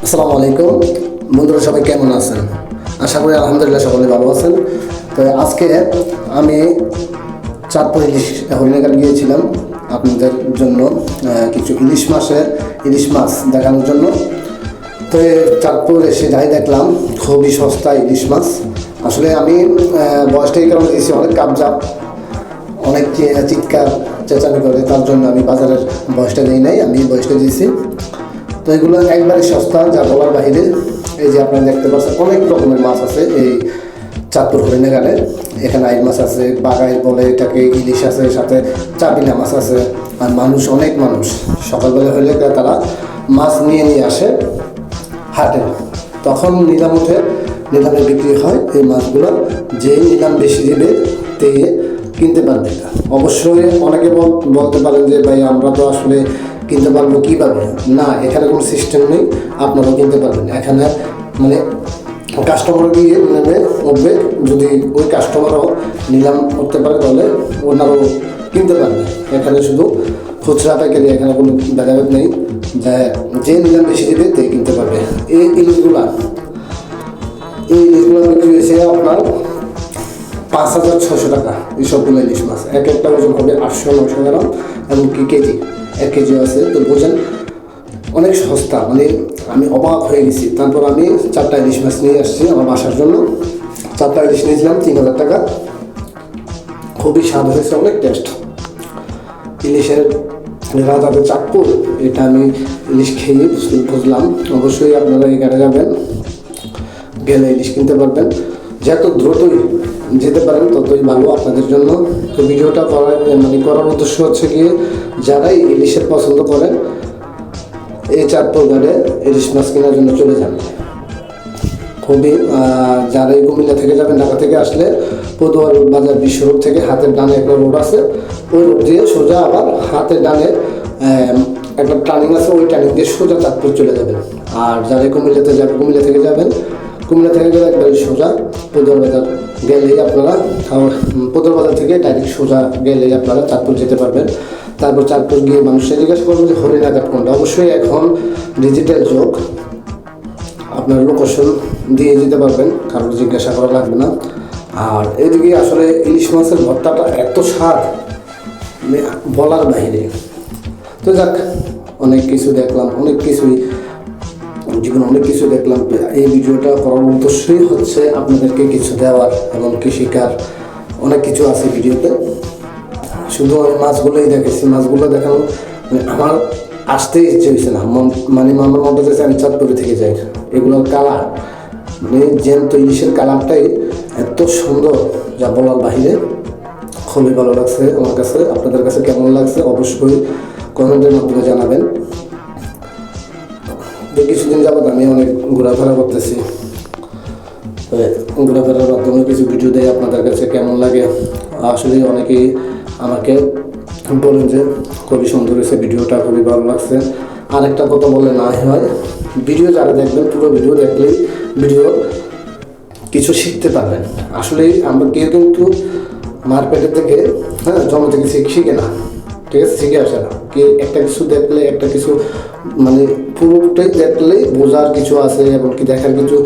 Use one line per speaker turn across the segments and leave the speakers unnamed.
আসসালামু আলাইকুম বন্ধুরা, সবাই কেমন আছেন? আশা করি আলহামদুলিল্লাহ সকলে ভালো আছেন। তো আজকে আমি চাঁদপুর হরিণাঘাট গিয়েছিলাম আপনাদের জন্য কিছু ইলিশ মাছ দেখানোর জন্য। তো চাঁদপুর এসে যাই দেখলাম খুবই সস্তা ইলিশ মাছ। আসলে আমি বয়সটা এই কারণে দিয়েছি, অনেক কাবজাব, অনেক চিৎকার চেঁচানি করে, তার জন্য আমি বাজারের বয়সটা দিই নাই, আমি বয়সটা দিয়েছি। তো এগুলো একবারে সস্তা, যা বলার বাইরে। এই যে আপনারা দেখতে পাচ্ছেন অনেক রকমের মাছ আছে এই চাঁদপুর হরিণাঘাটে। এখানে আইল মাছ আছে, বাগাই বলে এটাকে, ইলিশ আছে, সাথে চাপিনা মাছ আছে। আর অনেক মানুষ সকালবেলা হলে তারা মাছ নিয়ে আসে হাটে, তখন নিলামে বিক্রি হয় এই মাছগুলো। যেই নিলাম বেশি দেবে তে কিনতে পারবে না। অবশ্যই অনেকে বলতে পারেন যে ভাই আমরা তো আসলে কিনতে পারবো কীভাবে? না, এখানে কোনো সিস্টেম নেই, আপনারাও কিনতে পারবেন। এখানে মানে কাস্টমার গিয়ে উঠবে, যদি ওই কাস্টমারও নিলাম করতে পারে তাহলে ওনারাও কিনতে পারবে। এখানে শুধু খুচরা পাইকারি, এখানে কোনো ভেদাভেদ নেই, যে নিলাম বেশি দেবে তে কিনতে পারবে। এই ইলিশগুলো বিক্রি হয়েছে আপনার 5,600 টাকা। এই সবগুলো ইলিশ মাছ এক একটা ওজন হবে 800-900 গ্রাম, এমনকি কেজি 1 কেজি আছে। তো বোঝেন অনেক সস্তা, মানে আমি অবাক হয়ে গেছি। তারপর আমি 4টা ইলিশ মাছ নিয়ে আসছি আমার বাসার জন্য। 4টা ইলিশ নিয়েছিলাম 3,000 টাকা। খুবই স্বাদ হয়েছে, অনেক টেস্ট। ইলিশের রাজাতে চাঁদপুর, এটা আমি ইলিশ খেয়ে বুঝলাম। অবশ্যই আপনারা এখানে যাবেন, গেলে ইলিশ কিনতে পারবেন। যত দ্রুতই যেতে পারেন ততই ভালো আপনাদের জন্য। তো ভিডিওটা করার উদ্দেশ্য হচ্ছে গিয়ে যারাই ইলিশের পছন্দ করেন এই চাঁদপুর ঘাটে ইলিশ মাছ কেনার জন্য চলে যান। খুবই যারা এই কুমিল্লা থেকে যাবেন, ঢাকা থেকে আসলে পদুয়া রোড বাজার বিশ্ব রোড থেকে হাতের ডানে একটা রোড আছে, ওই রোড দিয়ে সোজা আবার হাতের ডানে একটা টার্নিং আছে, ওই টার্নিং দিয়ে সোজা চাঁদপুর চলে যাবেন। আর যারা কুমিল্লা থেকে যাবেন, কুমিল্লা থেকে গেলে একবারে সোজা পদুয়ার বাজার গেলেই আপনারা, পদুয়ার বাজার থেকে ডাইরেক্ট সোজা গেলেই আপনারা চাঁদপুর যেতে পারবেন। তারপর চাঁদপুর গিয়ে মানুষের জিজ্ঞাসা করবেন যে হরিণাঘাট কোনটা। অবশ্যই এখন ডিজিটাল যুগ, আপনার লোকেশন দিয়ে যেতে পারবেন, কারোর জিজ্ঞাসা করা লাগবে না। আর এদিকে আসলে ইলিশ মাছের ভর্তাটা এত স্বাদ, বলার বাইরে। তো যাক, অনেক কিছু দেখলাম, জীবনে অনেক কিছু দেখলাম। এই ভিডিওটা করার উদ্দেশ্যই হচ্ছে আপনাদেরকে কিছু দেওয়ার, এবং শেখার অনেক কিছু আছে ভিডিওতে। শুধু আমি মাছগুলোই দেখেছি, মাছগুলো দেখানো আমার আসতেই ইচ্ছে হয়েছে না। আমার মনটা চাইছে আমি চাঁদপুরে থেকে যাই। এগুলোর কালার, জ্যান্ত ইলিশের কালারটাই এত সুন্দর, যা বলার বাহিরে। খুবই ভালো লাগছে আমার কাছে। আপনাদের কাছে কেমন লাগছে অবশ্যই কমেন্টের মাধ্যমে জানাবেন। কিছুদিন যাবত আমি অনেক ঘোরাফেরা করতেছি, ঘোরাফেরার মাধ্যমে কিছু ভিডিও দেয়। আপনাদের কাছে কেমন লাগে? আসলে অনেকেই আমাকে বলেন যে খুবই সুন্দর হয়েছে ভিডিওটা, খুবই ভালো লাগছে। আর একটা কথা বলে না হয়, ভিডিও যারা দেখবেন পুরো ভিডিও দেখলেই কিছু শিখতে পারবেন। আসলে আমরা কেউ কিন্তু মারপেটের থেকে জন্ম থেকে শিখে না, ঠিক আছে? শিখে আসে না। একটা কিছু দেখলে, একটা কিছু পুরোটাই দেখলেই বোঝার কিছু আছে, এবং দেখার কিছু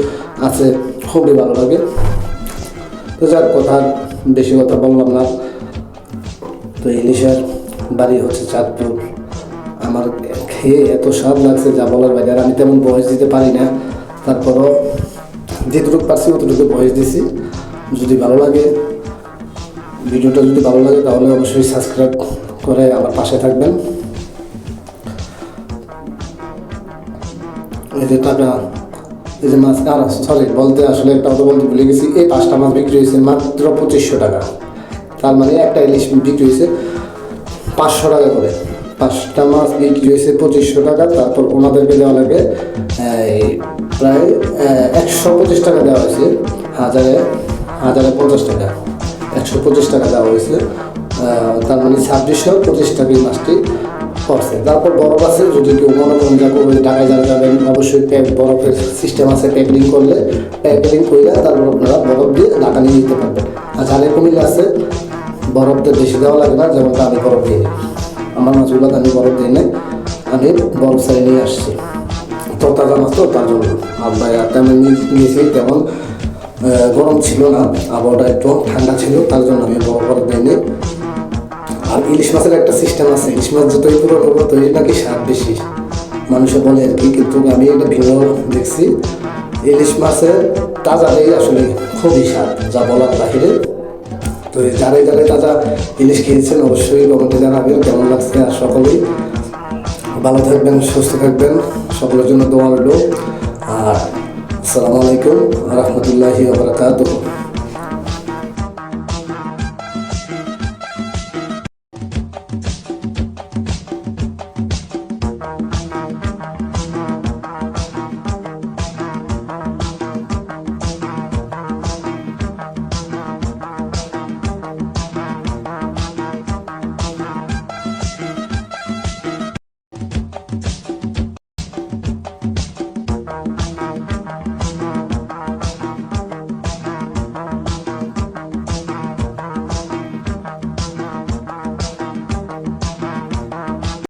আছে, খুবই ভালো লাগে। তো যার বেশি কথা বললাম না। তো ইলিশের বাড়ি হচ্ছে চাঁদপুর। আমার খেয়ে এত স্বাদ লাগছে, যা বলার বাইরে। আর আমি তেমন বয়স দিতে পারি না, তারপরও যেটুকু পারছি অতটুকু বয়স দিছি। ভিডিওটা যদি ভালো লাগে তাহলে অবশ্যই সাবস্ক্রাইব করে আমার পাশে থাকবেন। এই যে টাকা, এই যে মাছ, আসলে একটা কথা বলতে ভুলে গেছি। এই 5টা মাছ বিক্রি হয়েছে মাত্র 2500 টাকা। তার মানে একটা ইলিশ বিক্রি হয়েছে 500 টাকা করে। 5টা মাছ বিক্রি হয়েছে 2500 টাকা। তারপর ওনাদেরকে দেওয়া লাগে প্রায় 125 টাকা দেওয়া হয়েছে। হাজারে 50 টাকা, 125 টাকা দেওয়া হয়েছে। তার মানে 2625 টাকায় মাছটি পড়ছে। তারপর বরফ আছে, যদি কেউ মনে করেন যে ঢাকায় যাবেন, অবশ্যই বরফের সিস্টেম আছে। প্যাকেলিং করলে তারপর আপনারা বরফ দিয়ে ঢাকা নিয়ে যেতে পারবেন। আর যাদের কুমিল্লা আছে, বরফটা বেশি দেওয়া লাগে না, যেমন আমি বরফ দিয়ে নিই। আমার মাছগুলো আমি বরফ দিয়ে নেই, আমি বরফ সাইড নিয়ে আসছি। তো তরতাজা মাছ তো তার জন্য। আর ভাই তেমন নিয়েছি, তেমন গরম ছিল না, আবহাওয়াটা একটু ঠান্ডা ছিল, তার জন্য আমি বড় করে দেয়নি। আর ইলিশ মাছের একটা সিস্টেম আছে, ইলিশ মাছ যতই পুরো করবো ততই নাকি স্বাদ বেশি, মানুষে বলে আর কি, কিন্তু আমি এটা ভিন্ন দেখছি। ইলিশ মাছের তাজাটাই আসলে খুবই স্বাদ, যা বলার বাহিরে। তো যারাই যারাই তাজা ইলিশ খেয়েছেন অবশ্যই কমেন্টে জানাবেন কেমন লাগছে। আর সকলেই ভালো থাকবেন, সুস্থ থাকবেন, সকলের জন্য দোয়া রইল। আর আসসালামু আলাইকুম রহমতুল্লাহি ওয়া বারাকাতুহু।